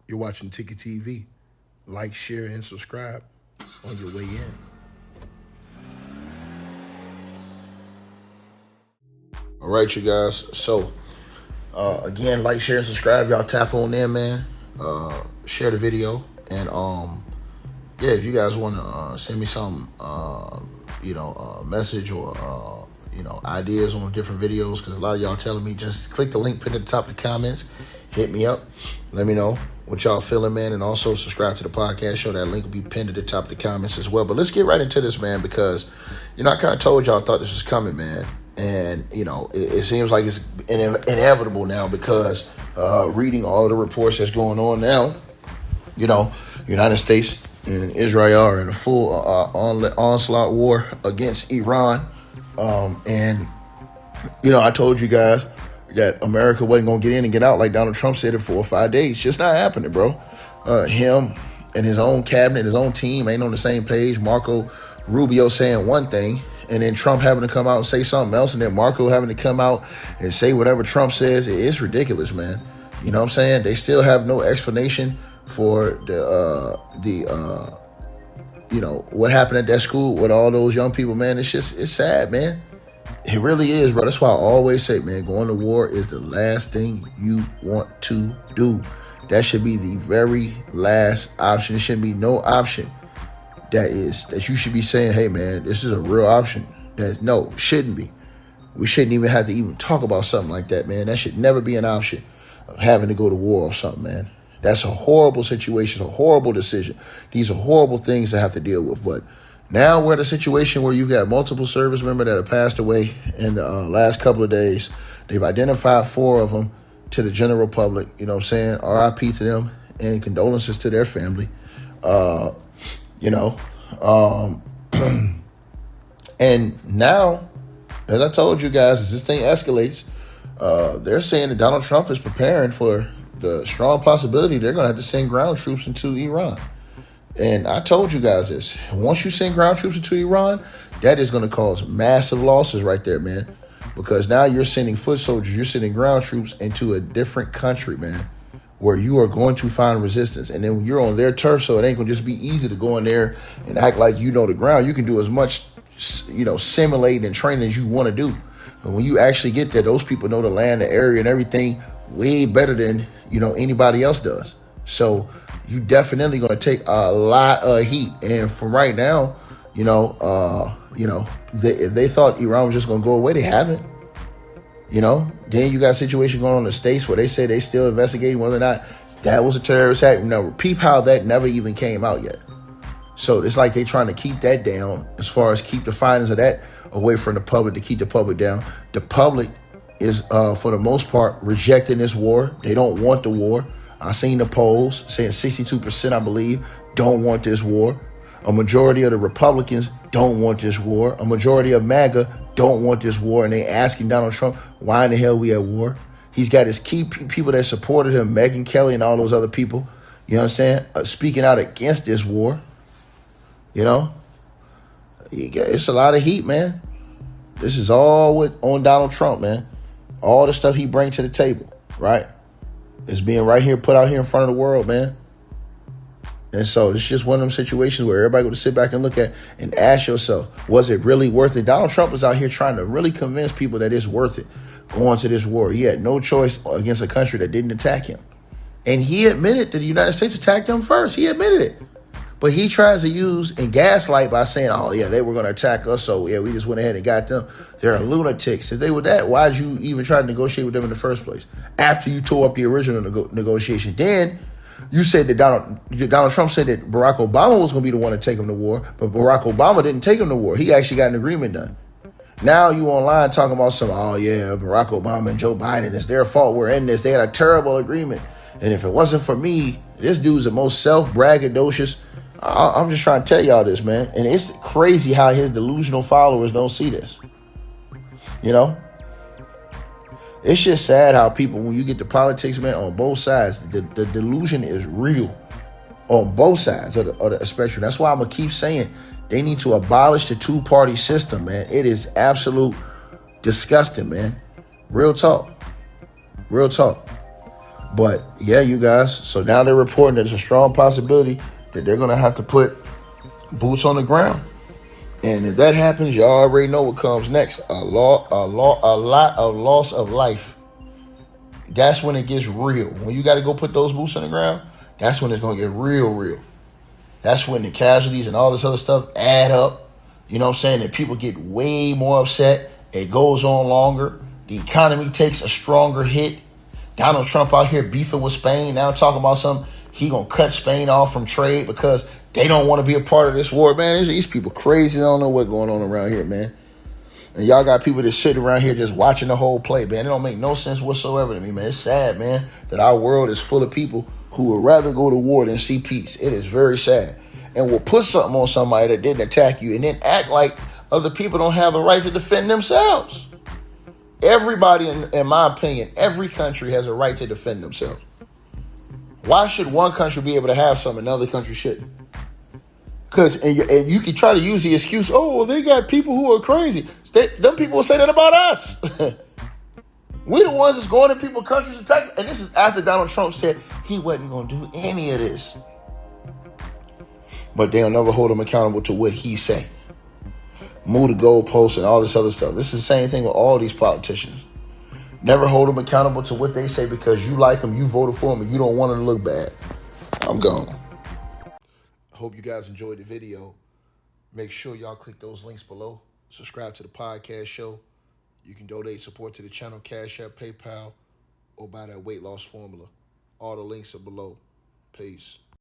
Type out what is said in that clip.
You're watching Ticket TV. Like, share, and subscribe on your way in. All right, you guys. So, again, like, share, and subscribe. Y'all tap on there, man. Share the video. And, yeah, if you guys want to send me some, message or, ideas on different videos, because a lot of y'all telling me just click the link pinned at the top of the comments. Hit me up. Let me know what y'all feeling, man. And also subscribe to the podcast show. That link will be pinned at the top of the comments as well. But let's get right into this, man, because, I kind of told y'all I thought this was coming, man. And, it seems like it's inevitable now because reading all of the reports that's going on now, United States and Israel are in a full onslaught war against Iran. I told you guys that America wasn't going to get in and get out like Donald Trump said in 4 or 5 days. Just not happening, bro. Him and his own cabinet, his own team ain't on the same page. Marco Rubio saying one thing, and then Trump having to come out and say something else, and then Marco having to come out and say whatever Trump says. It's ridiculous, man. You know what I'm saying? They still have no explanation for what happened at that school with all those young people, man. It's sad, man. It really is, bro. That's why I always say, man, going to war is the last thing you want to do. That should be the very last option. It shouldn't be no option that you should be saying, hey, man, this is a real option. Shouldn't be. We shouldn't even have to even talk about something like that, man. That should never be an option of having to go to war or something, man. That's a horrible situation, a horrible decision. These are horrible things to have to deal with. But now we're at a situation where you've got multiple service members that have passed away in the last couple of days. They've identified 4 of them to the general public. You know what I'm saying? RIP to them and condolences to their family. And now, as I told you guys, as this thing escalates, they're saying that Donald Trump is preparing for the strong possibility they're going to have to send ground troops into Iran. And I told you guys this. Once you send ground troops into Iran, that is going to cause massive losses right there, man. Because now you're sending foot soldiers, you're sending ground troops into a different country, man, where you are going to find resistance. And then you're on their turf, so it ain't going to just be easy to go in there and act like you know the ground. You can do as much, simulating and training as you want to do. And when you actually get there, those people know the land, the area, and everything way better than, anybody else does. So you definitely going to take a lot of heat. And from right now, if they thought Iran was just going to go away, they haven't. Then you got a situation going on in the States where they say they still investigating whether or not that was a terrorist act. Peep how that never even came out yet. So it's like they trying to keep that down as far as keep the findings of that away from the public, to keep the public down. The public is, for the most part, rejecting this war. They don't want the war. I seen the polls saying 62%, I believe, don't want this war. A majority of the Republicans don't want this war. A majority of MAGA don't want this war. And they asking Donald Trump, why in the hell we at war? He's got his key people that supported him, Megyn Kelly and all those other people, you know what I'm saying, speaking out against this war. It's a lot of heat, man. This is all on Donald Trump, man. All the stuff he brings to the table, right? It's being right here, put out here in front of the world, man. And so it's just one of them situations where everybody got to sit back and look at and ask yourself, was it really worth it? Donald Trump was out here trying to really convince people that it's worth it going to this war. He had no choice against a country that didn't attack him. And he admitted that the United States attacked him first. He admitted it. But he tries to use and gaslight by saying, oh, yeah, they were going to attack us. So, yeah, we just went ahead and got them. They're lunatics. If they were that, why did you even try to negotiate with them in the first place? After you tore up the original negotiation. Then you said that Donald Trump said that Barack Obama was going to be the one to take him to war. But Barack Obama didn't take him to war. He actually got an agreement done. Now you online talking about Barack Obama and Joe Biden, it's their fault we're in this. They had a terrible agreement. And if it wasn't for me, this dude's the most self-braggadocious. I'm just trying to tell y'all this, man. And it's crazy how his delusional followers don't see this. It's just sad how people, when you get to politics, man, on both sides, the delusion is real on both sides of the spectrum. That's why I'm going to keep saying they need to abolish the two-party system, man. It is absolute disgusting, man. Real talk. But yeah, you guys. So now they're reporting that there's a strong possibility that they're gonna have to put boots on the ground. And if that happens, y'all already know what comes next. A lot of loss of life. That's when it gets real. When you got to go put those boots on the ground, that's when it's gonna get real. That's when the casualties and all this other stuff add up. You know what I'm saying? And people get way more upset. It goes on longer. The economy takes a stronger hit. Donald Trump out here beefing with Spain, now talking about something. He gonna cut Spain off from trade because they don't want to be a part of this war. Man, these people crazy. I don't know what's going on around here, man. And y'all got people that sit around here just watching the whole play, man. It don't make no sense whatsoever to me, man. It's sad, man, that our world is full of people who would rather go to war than see peace. It is very sad. And will put something on somebody that didn't attack you and then act like other people don't have the right to defend themselves. Everybody, in my opinion, every country has a right to defend themselves. Why should one country be able to have something another country shouldn't? Because and you can try to use the excuse, oh, well, they got people who are crazy. Them people will say that about us. We the ones that's going to people's countries to attack. And this is after Donald Trump said he wasn't going to do any of this. But they'll never hold him accountable to what he say. Move the goalposts and all this other stuff. This is the same thing with all these politicians. Never hold them accountable to what they say because you like them, you voted for them, and you don't want them to look bad. I'm gone. I hope you guys enjoyed the video. Make sure y'all click those links below. Subscribe to the podcast show. You can donate support to the channel, Cash App, PayPal, or buy that weight loss formula. All the links are below. Peace.